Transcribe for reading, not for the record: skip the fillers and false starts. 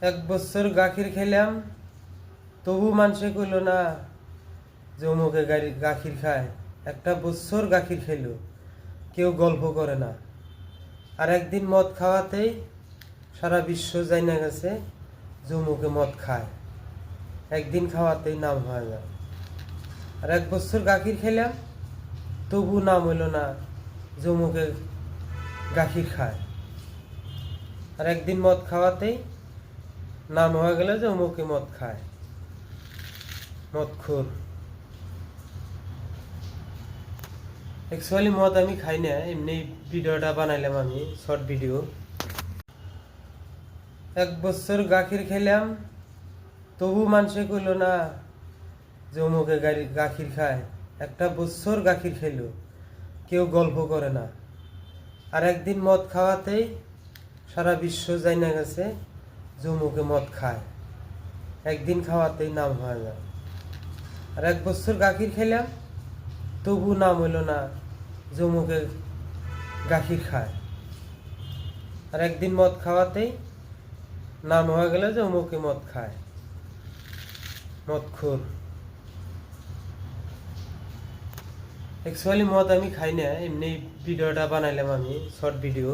1 বছর গাখির খেলাম, তবু মানুষে কইল না যে অমুকে গাখির খায়। 1 বছর গাখির খেলো, কেউ গল্প করে না। আর একদিন মদ খাওয়াতেই সারা বিশ্ব জানা গেছে যে অমুকে মদ খায়। একদিন খাওয়াতেই নাম হয়ে যায়। আর 1 বছর গাখির খেলাম, তবু নাম হইল না যে অমুকে গাখির খায়। আর একদিন মদ খাওয়াতেই নাম হয়ে গেল যে অমুকে মদ খায়, মদখোর। অ্যাকচুয়ালি মদ আমি খাই না, এমনি ভিডিওটা বানাইলাম আমি, শর্ট ভিডিও। 1 বছর গাখির খেলাম, তবু মানুষে কইল না যে অমুকে গাখির খায়। 1 বছর গাখির খেলো, কেউ গল্প করে না। আর একদিন মদ খাওয়াতেই সারা বিশ্ব জানা গেছে যে অমুকে মদ খায়। একদিন খাওয়াতেই নাম হয়ে যায়। আর 1 বছর গাখির খেলাম, তবু নাম হইল না যে অমুকে গাখির খায়। আর একদিন মদ খাওয়াতেই নাম হয়ে গেল যে অমুকে মদ খায়, মদখোর। অ্যাকচুয়ালি মদ আমি খাই না, এমনি ভিডিওটা বানাইলাম আমি, শর্ট ভিডিও।